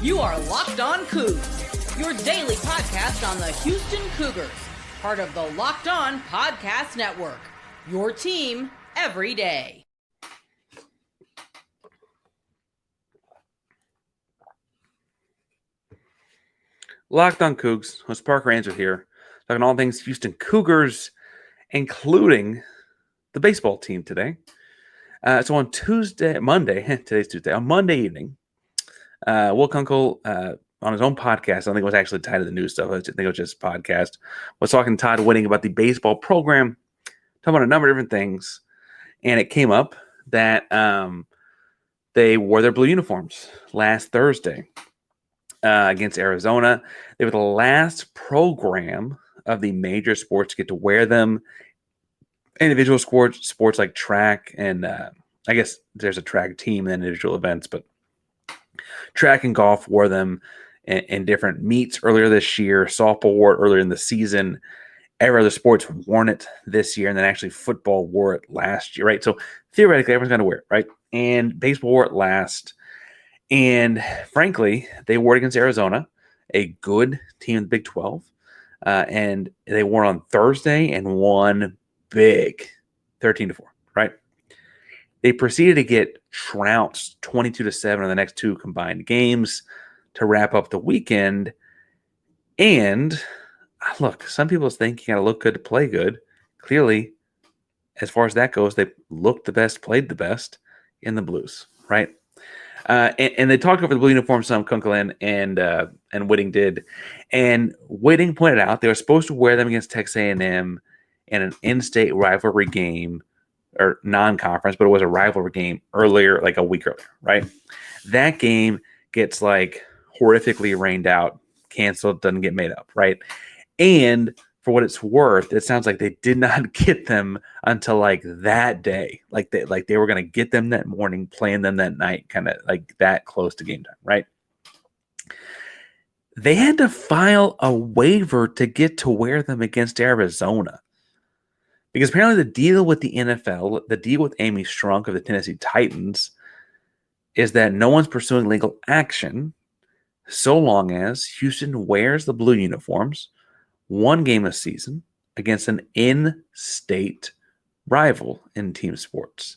You are Locked On Coogs, your daily podcast on the Houston Cougars, part of the Locked On Podcast Network, your team every day. Locked On Coogs, host Parker Ainsworth here, talking all things Houston Cougars, including the baseball team today. So on today's Tuesday, on Monday evening, Will Kunkel, on his own podcast, I don't think it was actually tied to the news stuff, I think it was just a podcast, was talking to Todd Whitting about the baseball program, talking about a number of different things, and it came up that they wore their blue uniforms last Thursday against Arizona. They were the last program of the major sports to get to wear them. Individual sports like track and I guess there's a track team and individual events, but track and golf wore them in different meets earlier this year. Softball wore it earlier in the season. Every other sport's worn it this year, and then actually football wore it last year, right? So theoretically, everyone's going to wear it, right? And baseball wore it last. And frankly, they wore it against Arizona, a good team in the Big 12. And they won on Thursday and won big, 13-4, right? They proceeded to get trounced 22-7 in the next two combined games to wrap up the weekend. And look, some people think you got to look good to play good. Clearly, as far as that goes, they looked the best, played the best in the Blues, right? And they talked over the blue uniform some, Kunkel and Whitting did. And Whitting pointed out they were supposed to wear them against Texas A&M in an in-state rivalry game, or non-conference, but it was a rivalry game earlier, like a week earlier, right? That game gets like horrifically rained out, canceled, doesn't get made up, right? And for what it's worth, it sounds like they did not get them until like that day. Like they were going to get them that morning, playing them that night, kind of like that close to game time, right? They had to file a waiver to get to wear them against Arizona. Because apparently the deal with the NFL, the deal with Amy Strunk of the Tennessee Titans, is that no one's pursuing legal action so long as Houston wears the blue uniforms one game a season against an in-state rival in team sports.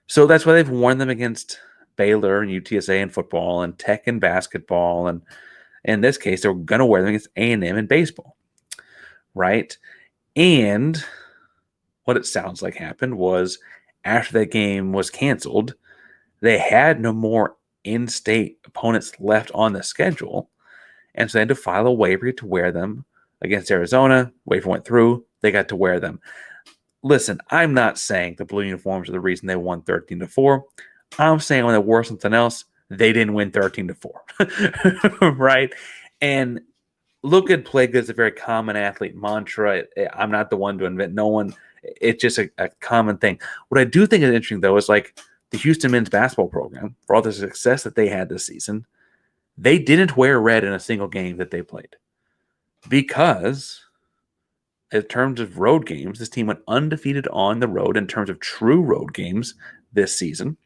So that's why they've worn them against Baylor and UTSA in football and Tech in basketball. And in this case, they're going to wear them against A&M in baseball, right? And what it sounds like happened was after that game was canceled, they had no more in-state opponents left on the schedule. And so they had to file a waiver to wear them against Arizona. Waiver went through. They got to wear them. Listen, I'm not saying the blue uniforms are the reason they won 13-4. I'm saying when they wore something else, they didn't win 13-4. Right? And look good, play good is a very common athlete mantra. I'm not the one to invent. No one. It's just a common thing. What I do think is interesting, though, is like the Houston men's basketball program, for all the success that they had this season, they didn't wear red in a single game that they played. Because in terms of road games, this team went undefeated on the road in terms of true road games this season.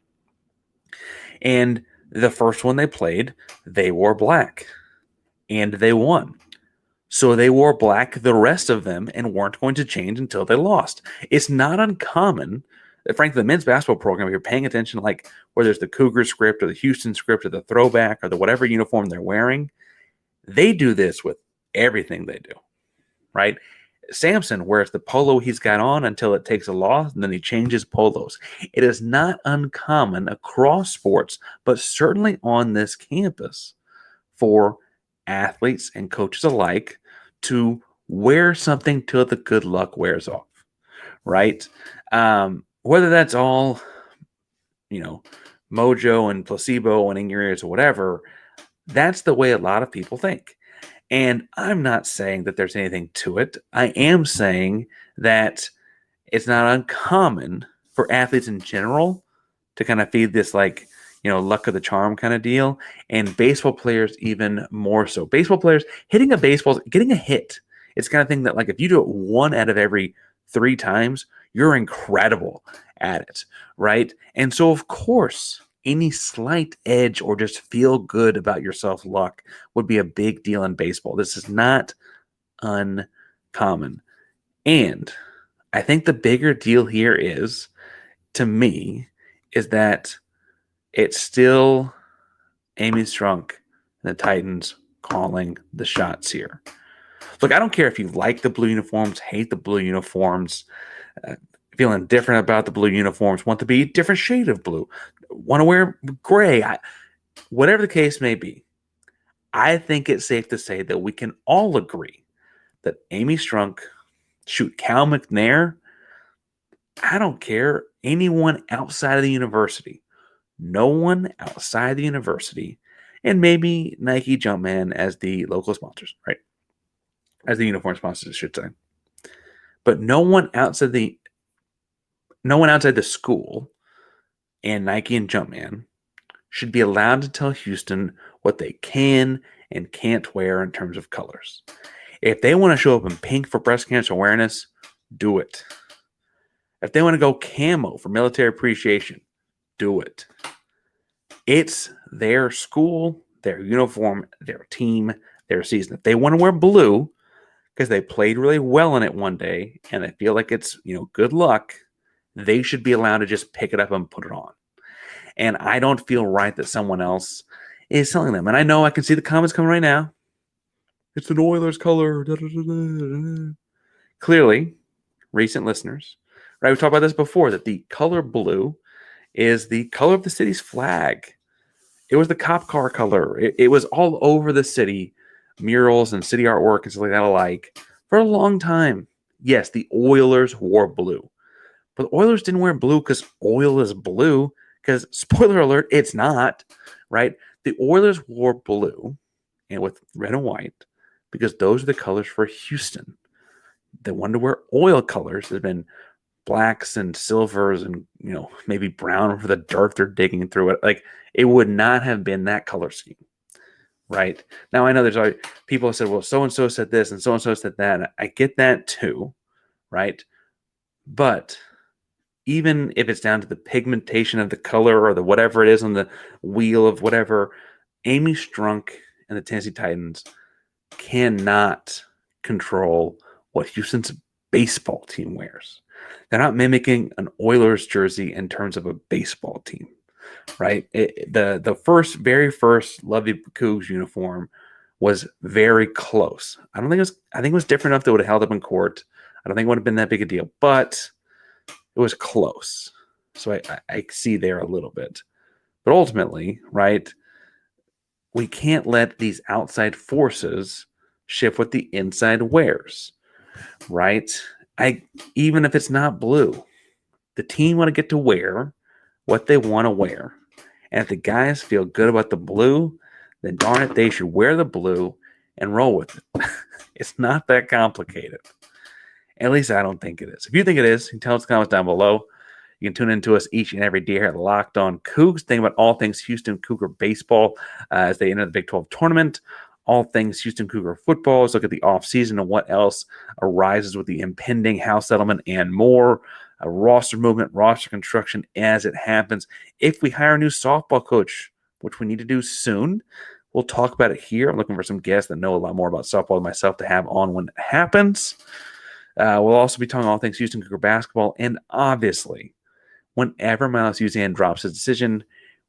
And the first one they played, they wore black. And they won. So they wore black the rest of them and weren't going to change until they lost. It's not uncommon that, frankly, the men's basketball program, if you're paying attention, like whether it's the Cougars script or the Houston script or the throwback or the whatever uniform they're wearing, they do this with everything they do, right? Samson wears the polo he's got on until it takes a loss, and then he changes polos. It is not uncommon across sports, but certainly on this campus, for athletes and coaches alike to wear something till the good luck wears off, right? Whether that's all, mojo and placebo and in your ears or whatever, that's the way a lot of people think. And I'm not saying that there's anything to it. I am saying that it's not uncommon for athletes in general to kind of feed this luck of the charm kind of deal. And baseball players even more so. Baseball players hitting a baseball, getting a hit. It's the kind of thing that like if you do it 1 out of every 3 times, you're incredible at it, right? And so of course any slight edge or just feel good about yourself luck would be a big deal in baseball. This is not uncommon. And I think the bigger deal here is, to me, is that it's still Amy Strunk and the Titans calling the shots here. Look, I don't care if you like the blue uniforms, hate the blue uniforms, feeling different about the blue uniforms, want to be a different shade of blue, want to wear gray, whatever the case may be. I think it's safe to say that we can all agree that Amy Strunk, Cal McNair, I don't care, anyone outside of the university, no one outside the university, and maybe Nike Jumpman as the local sponsors, right? As the uniform sponsors, I should say. But no one outside the school and Nike and Jumpman should be allowed to tell Houston what they can and can't wear in terms of colors. If they want to show up in pink for breast cancer awareness, do it. If they want to go camo for military appreciation, do it. It's their school, their uniform, their team, their season. If they want to wear blue because they played really well in it one day and they feel like it's, good luck, they should be allowed to just pick it up and put it on. And I don't feel right that someone else is telling them. And I know I can see the comments coming right now. It's an Oilers color. Da, da, da, da. Clearly, recent listeners, right? We talked about this before, that the color blue is the color of the city's flag. It was the cop car color. It was all over the city, murals and city artwork and stuff like that alike for a long time. Yes, the Oilers wore blue. But the Oilers didn't wear blue because oil is blue. Because, spoiler alert, it's not, right? The Oilers wore blue and with red and white because those are the colors for Houston. They wanted to wear oil colors. There's been blacks and silvers and, maybe brown for the dirt they're digging through it. Like, it would not have been that color scheme, right? Now, I know there's always people who said, well, so-and-so said this and so-and-so said that. I get that too, right? But even if it's down to the pigmentation of the color or the whatever it is on the wheel of whatever, Amy Strunk and the Tennessee Titans cannot control what Houston's baseball team wears. They're not mimicking an Oilers jersey in terms of a baseball team, right? The very first Lovey Coogs uniform was very close. I think it was different enough that it would have held up in court. I don't think it would have been that big a deal, but it was close. So I see there a little bit. But ultimately, right, we can't let these outside forces shift what the inside wears, right? Even if it's not blue, the team want to get to wear what they want to wear. And if the guys feel good about the blue, then darn it, they should wear the blue and roll with it. It's not that complicated. At least I don't think it is. If you think it is, you can tell us in the comments down below. You can tune into us each and every day here at Locked On Cougs, thinking about all things Houston Cougar baseball as they enter the Big 12 tournament, all things Houston Cougar football. Let's look at the offseason and what else arises with the impending house settlement and more. A roster movement, roster construction as it happens. If we hire a new softball coach, which we need to do soon, we'll talk about it here. I'm looking for some guests that know a lot more about softball than myself to have on when it happens. We'll also be talking all things Houston Cougar basketball. And obviously, whenever Miles Uzan drops his decision,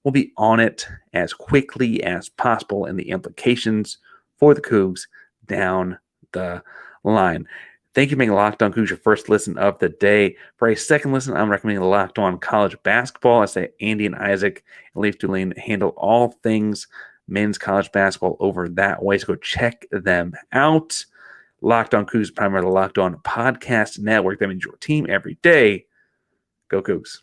we'll be on it as quickly as possible and the implications for the Cougs down the line. Thank you for making Locked On Cougs your first listen of the day. For a second listen, I'm recommending Locked On College Basketball. I say Andy and Isaac and Leif Tulane handle all things men's college basketball over that way. So go check them out. Locked On Cougs, primarily the Locked On Podcast Network. That means your team every day. Go Cougs.